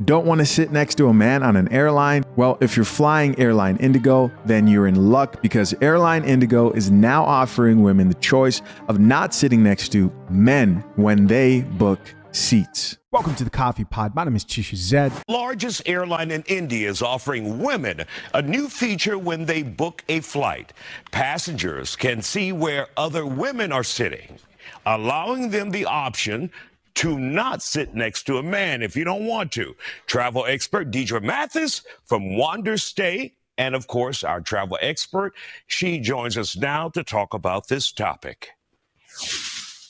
Don't want to sit next to a man on an airline? Well, if you're flying airline Indigo, then you're in luck because airline Indigo is now offering women the choice of not sitting next to men when they book seats. Welcome to the Coffee Pod. My name is Chishu Zed. Largest airline in India is offering women a new feature when they book a flight. Passengers can see where other women are sitting, allowing them the option to not sit next to a man if you don't want to. Travel expert Deidre Mathis from Wander Stay, and of course, our travel expert, she joins us now to talk about this topic.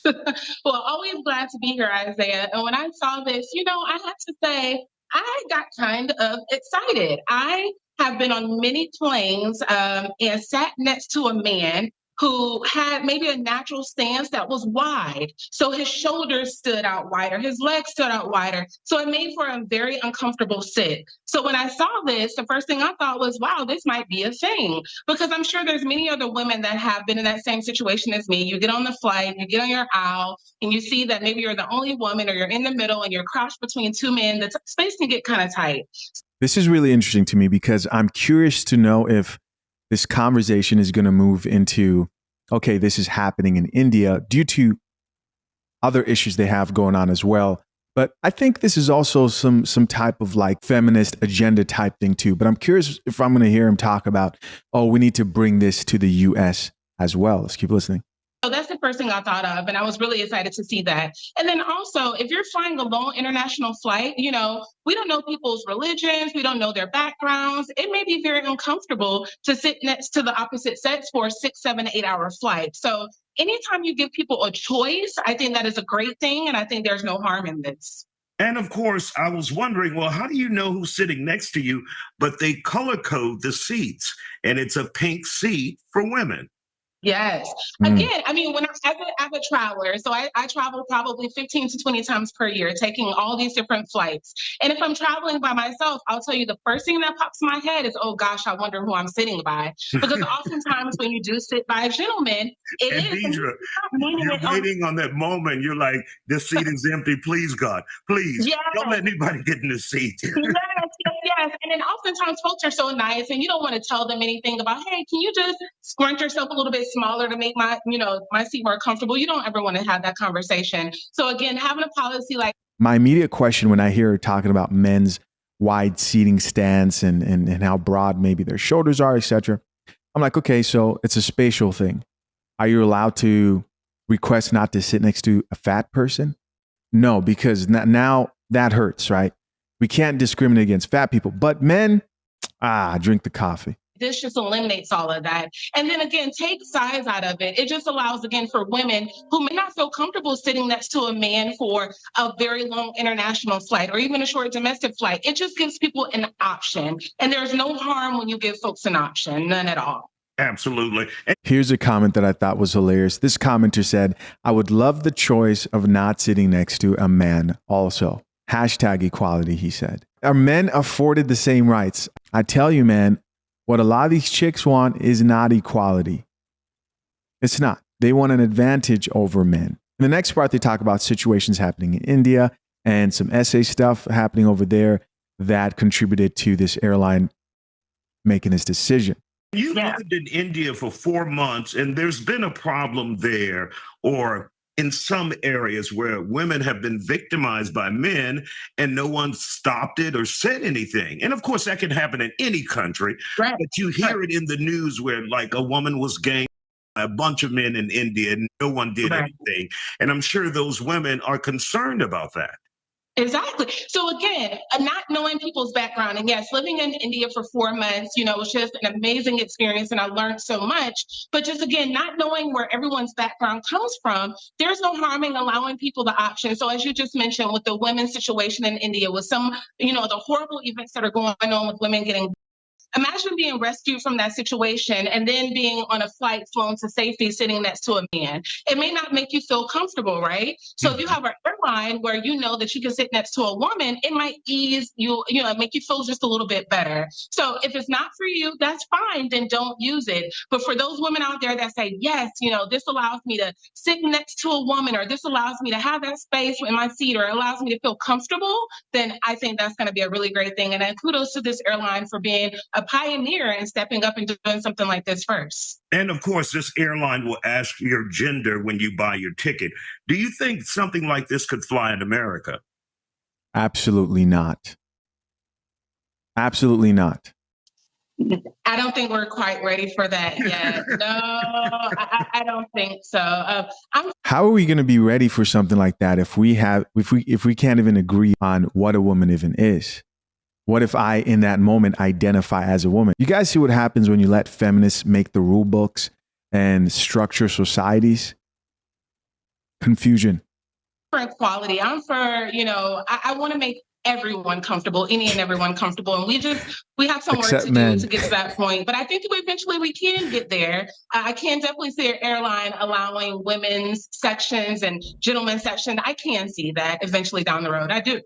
Well, always glad to be here, Isaiah. And when I saw this, I have to say, I got kind of excited. I have been on many planes and sat next to a man who had maybe a natural stance that was wide. So his shoulders stood out wider, his legs stood out wider. So it made for a very uncomfortable sit. So when I saw this, the first thing I thought was, wow, this might be a thing. Because I'm sure there's many other women that have been in that same situation as me. You get on the flight, you get on your aisle, and you see that maybe you're the only woman or you're in the middle and you're crouched between two men. The space can get kind of tight. This is really interesting to me because I'm curious to know if this conversation is going to move into, okay, this is happening in India due to other issues they have going on as well. But I think this is also some type of like feminist agenda type thing too. But I'm curious if I'm going to hear him talk about, oh, we need to bring this to the US as well. Let's keep listening. So that's the first thing I thought of, and I was really excited to see that. And then also, if you're flying a long international flight, we don't know people's religions, we don't know their backgrounds. It may be very uncomfortable to sit next to the opposite sex for a 6, 7, 8-hour flight. So anytime you give people a choice, I think that is a great thing, and I think there's no harm in this. And of course, I was wondering, well, how do you know who's sitting next to you? But they color code the seats, and it's a pink seat for women. Yes. Again, I mean, as a traveler, so I travel probably 15 to 20 times per year, taking all these different flights. And if I'm traveling by myself, I'll tell you the first thing that pops in my head is, oh gosh, I wonder who I'm sitting by. Because oftentimes when you do sit by a gentleman, it And is. Deidre, you're waiting on that moment. You're like, this seat is empty. Please, God, please Yes. don't let anybody get in the seat. Yes. And then oftentimes folks are so nice and you don't want to tell them anything about, hey, can you just scrunch yourself a little bit smaller to make my seat more comfortable? You don't ever want to have that conversation. So again, having a policy like My immediate question when I hear her talking about men's wide seating stance and how broad maybe their shoulders are, etc. I'm like, okay, so it's a spatial thing. Are you allowed to request not to sit next to a fat person? No, because now that hurts, right? We can't discriminate against fat people, but men, drink the coffee. this just eliminates all of that. And then again, take size out of it. It just allows, again, for women who may not feel comfortable sitting next to a man for a very long international flight or even a short domestic flight. It just gives people an option. And there's no harm when you give folks an option, none at all. Absolutely. Here's a comment that I thought was hilarious. This commenter said, I would love the choice of not sitting next to a man also. Hashtag equality, he said. Are men afforded the same rights? I tell you, man, what a lot of these chicks want is not equality. It's not. They want an advantage over men. In the next part, they talk about situations happening in India and some essay stuff happening over there that contributed to this airline making this decision. You've lived in India for 4 months, and there's been a problem there, or in some areas where women have been victimized by men and no one stopped it or said anything. And of course, that can happen in any country, Right. but you hear it in the news where like a woman was ganged by a bunch of men in India and no one did Right. anything. And I'm sure those women are concerned about that. Exactly. So again, not knowing people's background, and yes, living in India for 4 months, was just an amazing experience, and I learned so much. But just again, not knowing where everyone's background comes from, there's no harm in allowing people the option. So as you just mentioned, with the women's situation in India, with some, the horrible events that are going on with women getting Imagine being rescued from that situation and then being on a flight flown to safety sitting next to a man. It may not make you feel comfortable, right? So if you Mhm. have an airline where you know that you can sit next to a woman, it might ease you, make you feel just a little bit better. So if it's not for you, that's fine, then don't use it. But for those women out there that say, yes, this allows me to sit next to a woman, or this allows me to have that space in my seat, or allows me to feel comfortable, then I think that's going to be a really great thing. And then kudos to this airline for being a pioneer and stepping up and doing something like this first. And of course, this airline will ask your gender when you buy your ticket. Do you think something like this could fly in America? Absolutely not. Absolutely not. I don't think we're quite ready for that yet. No, I don't think so. How are we going to be ready for something like that if we can't even agree on what a woman even is? What if I, in that moment, identify as a woman? You guys see what happens when you let feminists make the rule books and structure societies? Confusion. For equality. I'm for, I want to make everyone comfortable, any and everyone comfortable. And we have some work Except to do men. to get to that point. But I think eventually we can get there. I can definitely see an airline allowing women's sections and gentlemen's sections. I can see that eventually down the road. I do.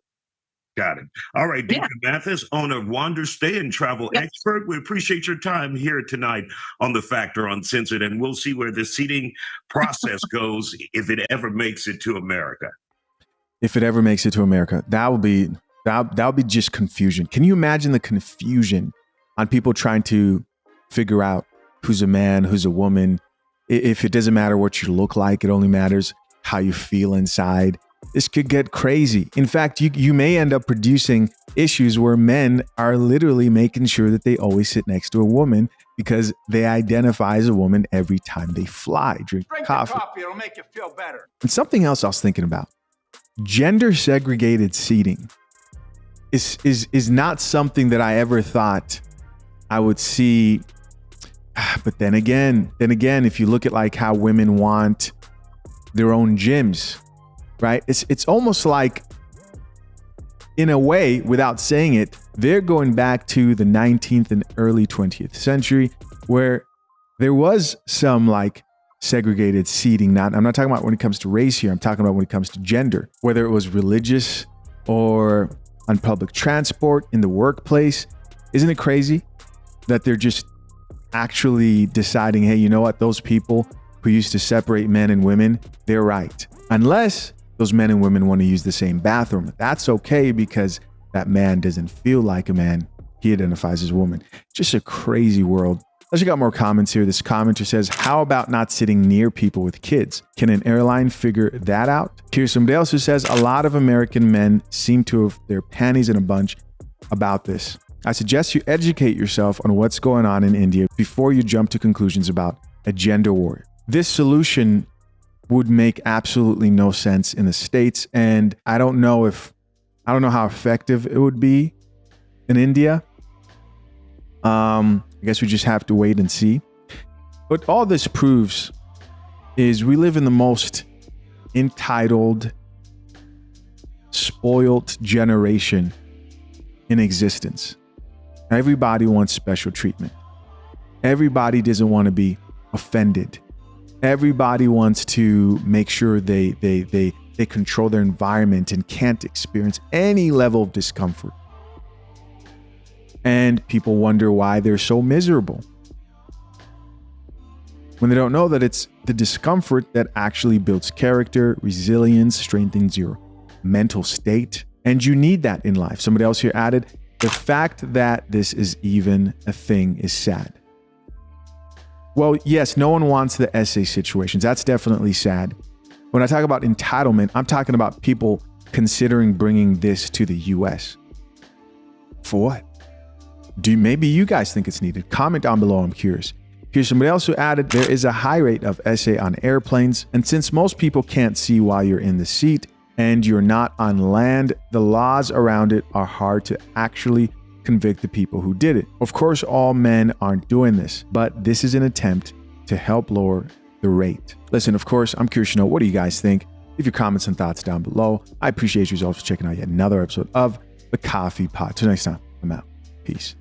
Got it. All right, Yeah. Deacon Mathis, owner of Wander Stay and Travel Yes. Expert. We appreciate your time here tonight on The Factor Uncensored, and we'll see where the seating process goes if it ever makes it to America. If it ever makes it to America, that would be just confusion. Can you imagine the confusion on people trying to figure out who's a man, who's a woman? If it doesn't matter what you look like, it only matters how you feel inside. This could get crazy. In fact, you may end up producing issues where men are literally making sure that they always sit next to a woman because they identify as a woman every time they fly, drink coffee. It'll make you feel better. And something else I was thinking about. Gender segregated seating is not something that I ever thought I would see. But then again, if you look at like how women want their own gyms, right? It's almost like, in a way, without saying it, they're going back to the 19th and early 20th century where there was some like segregated seating. I'm not talking about when it comes to race here. I'm talking about when it comes to gender, whether it was religious or on public transport, in the workplace. Isn't it crazy that they're just actually deciding, hey, you know what? Those people who used to separate men and women, they're right. Unless those men and women want to use the same bathroom. That's okay because that man doesn't feel like a man. He identifies as a woman. Just a crazy world. Let's check out more comments here. This commenter says, how about not sitting near people with kids? Can an airline figure that out? Here's somebody else who says, a lot of American men seem to have their panties in a bunch about this. I suggest you educate yourself on what's going on in India before you jump to conclusions about a gender war. This solution would make absolutely no sense in the States. And I don't know how effective it would be in India. I guess we just have to wait and see. But all this proves is we live in the most entitled, spoiled generation in existence. Everybody wants special treatment. Everybody doesn't want to be offended. Everybody wants to make sure they control their environment and can't experience any level of discomfort. And people wonder why they're so miserable, when they don't know that it's the discomfort that actually builds character, resilience, strengthens your mental state. And you need that in life. Somebody else here added, the fact that this is even a thing is sad. Well, yes, no one wants the essay situations. That's definitely sad. When I talk about entitlement, I'm talking about people considering bringing this to the US. For what? Maybe you guys think it's needed? Comment down below, I'm curious. Here's somebody else who added, there is a high rate of essay on airplanes, and since most people can't see while you're in the seat and you're not on land, the laws around it are hard to actually convict the people who did it. Of course, all men aren't doing this, but this is an attempt to help lower the rate. Listen, of course, I'm curious to know, what do you guys think? Leave your comments and thoughts down below. I appreciate you all for checking out yet another episode of The Coffee Pot. Till next time, I'm out. Peace.